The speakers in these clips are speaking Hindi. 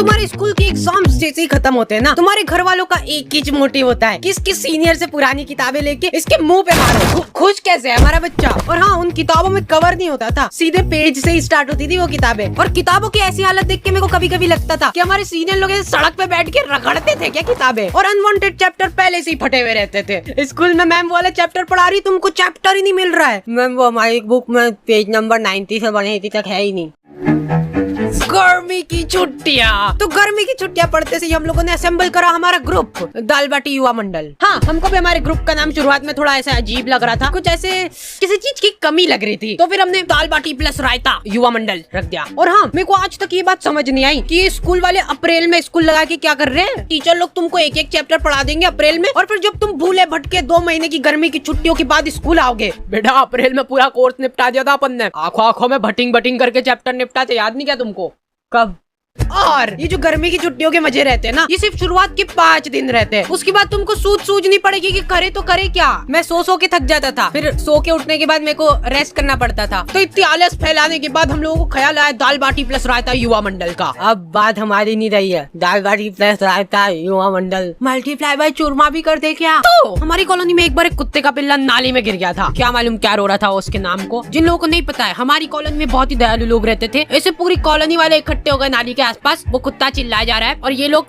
तुम्हारे स्कूल के एग्जाम्स जैसे ही खत्म होते हैं ना, तुम्हारे घर वालों का एक ही मोटिव होता है, किस सीनियर से पुरानी किताबें लेके इसके मुंह पे मारो। खुश कैसे है हमारा बच्चा। और हाँ, उन किताबों में कवर नहीं होता था, सीधे पेज से ही स्टार्ट होती थी वो किताबें। और किताबों की ऐसी हालत देख के मेरे को कभी कभी लगता था कि हमारे सीनियर लोग सड़क पे बैठ के रगड़ते थे क्या किताबें। और अनवांटेड चैप्टर पहले से ही फटे हुए रहते थे। स्कूल में मैम वाला चैप्टर पढ़ा रही, तुमको चैप्टर ही नहीं मिल रहा है। मैम वो हमारी बुक में पेज नंबर 90 से 180 तक है ही नहीं। गर्मी की छुट्टियाँ, तो गर्मी की छुट्टियाँ पढ़ते से हम लोगों ने असेंबल करा हमारा ग्रुप, दाल बाटी युवा मंडल। हाँ, हमको भी हमारे ग्रुप का नाम शुरुआत में थोड़ा ऐसा अजीब लग रहा था, कुछ ऐसे किसी चीज की कमी लग रही थी, तो फिर हमने दाल बाटी प्लस रायता युवा मंडल रख दिया। और हाँ, मेरे को आज तक ये बात समझ नहीं आई कि ये स्कूल वाले अप्रैल में स्कूल लगा के क्या कर रहे हैं। टीचर लोग तुमको एक एक चैप्टर पढ़ा देंगे अप्रैल में, और फिर जब तुम भूले भटके 2 महीने की गर्मी की छुट्टियों के बाद स्कूल आओगे। बेटा, अप्रैल में पूरा कोर्स निपटा दिया था अपन ने, आंखों आंखों में भटिंग भटिंग करके चैप्टर निपटाते, याद नहीं क्या तुमको? कब? और ये जो गर्मी की छुट्टियों के मजे रहते हैं ना, ये सिर्फ शुरुआत के 5 दिन रहते हैं। उसके बाद तुमको सूझनी पड़ेगी कि करे तो करे क्या। मैं सो के थक जाता था, फिर सो के उठने के बाद मेरे को रेस्ट करना पड़ता था। तो इतनी आलस फैलाने के बाद हम लोगों को ख्याल आया दाल बाटी प्लस रायता युवा मंडल का। अब बात हमारी नहीं रही है, दाल बाटी प्लस रायता युवा मंडल मल्टीप्लाई बाय चूरमा भी कर दे क्या? तो हमारी कॉलोनी में एक बार एक कुत्ते का पिल्ला नाली में गिर गया था। क्या मालूम क्या रो रहा था उसके नाम को। जिन लोगों को नहीं पता है, हमारी कॉलोनी में बहुत ही दयालु लोग रहते थे। ऐसे पूरी कॉलोनी वाले इकट्ठे हो गए नाली के आसपास, वो कुत्ता चिल्लाया जा रहा है और ये लोग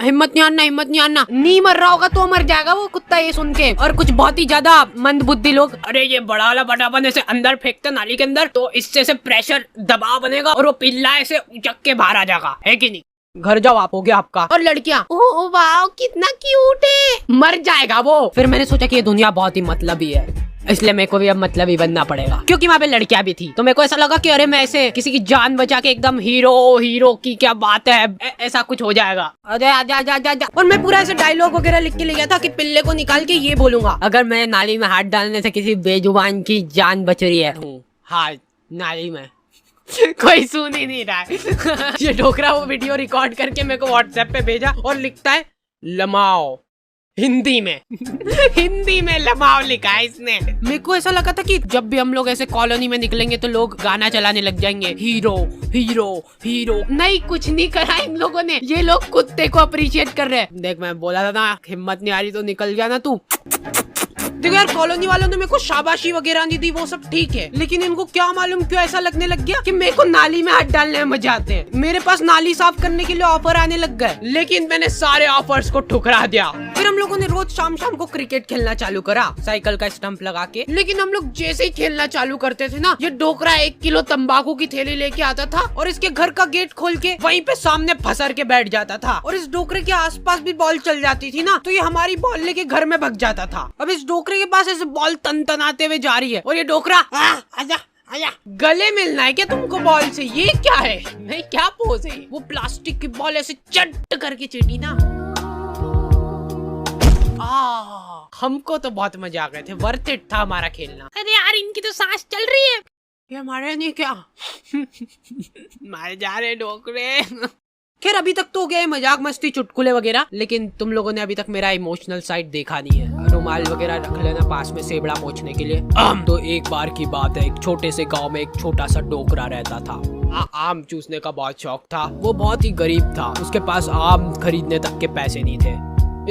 हिम्मत नहीं आना, नहीं मर रहा होगा तो मर जाएगा वो कुत्ता ये सुन के। और कुछ बहुत ही ज्यादा मंदबुद्धि लोग, अरे ये बड़ा वाला बटापन ऐसे अंदर फेंकते नाली के अंदर, तो इससे से प्रेशर दबाव बनेगा और वो पिल्ला ऐसे उचक के बाहर आ जाएगा, है कि नहीं? घर जाओ आप, हो गया आपका। और लड़कियां, ओह वाओ कितना क्यूट है, मर जाएगा वो। फिर मैंने सोचा कि ये दुनिया बहुत ही मतलबी है, इसलिए मेरे को भी अब मतलबी बनना पड़ेगा, क्योंकि वहाँ पे लड़कियां भी थी। तो मेरे को ऐसा लगा कि अरे मैं ऐसे किसी की जान बचा के एकदम हीरो की क्या बात है, ऐसा कुछ हो जाएगा। अरे आजा। और मैं पूरा ऐसे डायलॉग वगैरह लिख के ले गया था कि पिल्ले को निकाल के ये बोलूंगा, अगर मैं नाली में हाथ डालने से किसी बेजुबान की जान बच रही है, हाथ नाली में कोई सुन ही नहीं रहा है। ये ढोकरा वो वीडियो रिकॉर्ड करके मेरे को व्हाट्सएप पे भेजा और लिखता है लमाओ हिंदी में। हिंदी में लमाओ लिखा है इसने। मेरे को ऐसा लगा था कि जब भी हम लोग ऐसे कॉलोनी में निकलेंगे तो लोग गाना चलाने लग जाएंगे, हीरो हीरो हीरो। नहीं, कुछ नहीं करा इन लोगों ने, ये लोग कुत्ते को अप्रिशिएट कर रहे हैं। देख, मैं बोला था ना, हिम्मत नहीं आ रही तो निकल जाना तू। देखो यार, कॉलोनी वालों ने मेरे को शाबाशी वगैरह नहीं दी, वो सब ठीक है, लेकिन इनको क्या मालूम क्यों ऐसा लगने लग गया कि मेरे को नाली में हाथ डालने में मजा आते हैं। मेरे पास नाली साफ करने के लिए ऑफर आने लग गए, लेकिन मैंने सारे ऑफर्स को ठुकरा दिया। फिर हम लोगों ने रोज शाम को क्रिकेट खेलना चालू करा, साइकिल का स्टंप लगा के। लेकिन हम लोग जैसे ही खेलना चालू करते थे ना, ये डोकरा 1 किलो तंबाकू की थैली लेके आता था और इसके घर का गेट खोल के वहीं पे सामने फंसर के बैठ जाता था। और इस डोकरे के आसपास भी बॉल चल जाती थी ना, तो ये हमारी बॉल लेके घर में भाग जाता था। अब इस डोकरे के पास ऐसे बॉल तनतनाते हुए जा रही है और ये डोकरा आजा गले मिलना है क्या तुमको बॉल से? ये क्या है, नहीं क्या पोज है? वो प्लास्टिक की बॉल ऐसे चट करके चीटी ना। हमको तो बहुत मजा आ गए थे, वर्थ इट था हमारा खेलना। अरे यार, इनकी तो सांस चल रही है, ये हमारे नहीं क्या? मारे जा रहे डोकरे। खैर, अभी तक तो हो गया मजाक मस्ती चुटकुले वगैरह, लेकिन तुम लोगों ने अभी तक मेरा इमोशनल साइड देखा नहीं है। रुमाल वगैरह रख लेना पास में सेबड़ा पोंछने के लिए। तो एक बार की बात है, एक छोटे से गांव में एक छोटा सा डोकरा रहता था। आम चूसने का बहुत शौक था, वो बहुत ही गरीब था, उसके पास आम खरीदने तक के पैसे नहीं थे,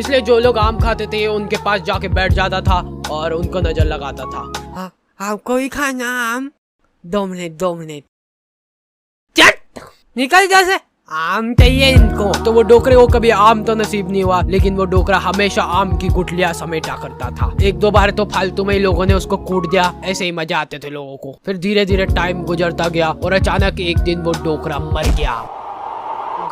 इसलिए जो लोग आम खाते थे उनके पास जाके बैठ जाता था और उनको नजर लगाता था। आपको ही खाना आम? 2 मिनट चट निकल जैसे, आम चाहिए इनको। तो वो डोकरे को कभी आम तो नसीब नहीं हुआ, लेकिन वो डोकरा हमेशा आम की गुठलियां समेटा करता था। 1-2 बार तो फालतू में ही लोगों ने उसको कूट दिया, ऐसे ही मजा आते थे लोगों को। फिर धीरे धीरे टाइम गुजरता गया और अचानक एक दिन वो डोकरा मर गया।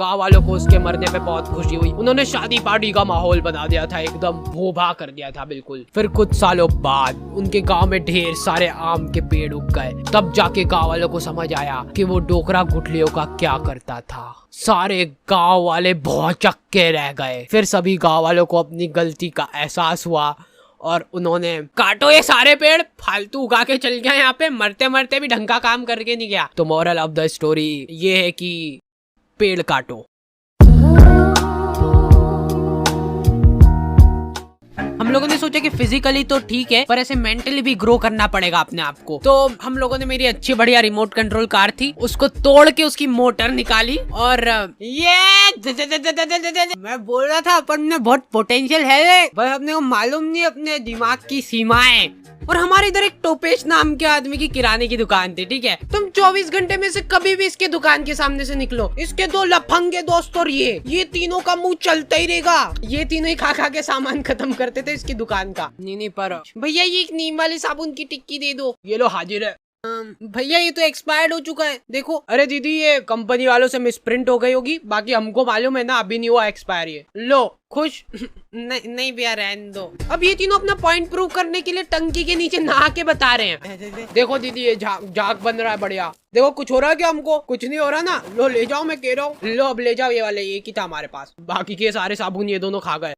गाँव वालों को उसके मरने पे बहुत खुशी हुई, उन्होंने शादी पार्टी का माहौल बना दिया था, एकदम भूभा कर दिया था बिल्कुल। फिर कुछ सालों बाद उनके गांव में ढेर सारे आम के पेड़ उग गए, तब जाके गांव वालों को समझ आया कि वो डोकरा गुठलियों का क्या करता था। सारे गांव वाले भौचक्के रह गए। फिर सभी गांव वालों को अपनी गलती का एहसास हुआ और उन्होंने काटो ये सारे पेड़, फालतू उगा के चल गया यहाँ पे, मरते मरते भी ढंग का काम करके नहीं गया। तो मोरल ऑफ द स्टोरी ये है कि पेड़ काटो। हम लोगों ने सोचा कि फिजिकली तो ठीक है पर ऐसे मेंटली भी ग्रो करना पड़ेगा अपने आप को। तो हम लोगों ने मेरी अच्छी बढ़िया रिमोट कंट्रोल कार थी, उसको तोड़ के उसकी मोटर निकाली और मैं बोल रहा था अपन में बहुत पोटेंशियल है भाई, अपने को मालूम नहीं अपने दिमाग की सीमाएं। और हमारे इधर एक टोपेश नाम के आदमी की किराने की दुकान थी, ठीक है। तुम 24 घंटे में से कभी भी इसके दुकान के सामने से निकलो, इसके 2 लफंगे दोस्त और ये तीनों का मुंह चलता ही रहेगा। ये तीनों ही खा के सामान खत्म करते थे इसकी दुकान का। नहीं पर भैया ये एक नीम वाले साबुन की टिक्की दे दो। ये लो हाजिर है। भैया ये तो एक्सपायर्ड हो चुका है देखो। अरे दीदी ये कंपनी वालों से मिसप्रिंट हो गई होगी, बाकी हमको मालूम है ना अभी नहीं हुआ एक्सपायर। ये लो खुश। नहीं भैया रहने दो। अब ये तीनों अपना पॉइंट प्रूव करने के लिए टंकी के नीचे नहा के बता रहे हैं। देखो दीदी ये झाग बन रहा है बढ़िया। देखो कुछ हो रहा है क्या? हमको कुछ नहीं हो रहा ना। लो ले जाओ, मैं कह रहा हूँ। लो अब ले जाओ ये वाले, एक ही था हमारे पास, बाकी के सारे साबुन ये दोनों खा गए।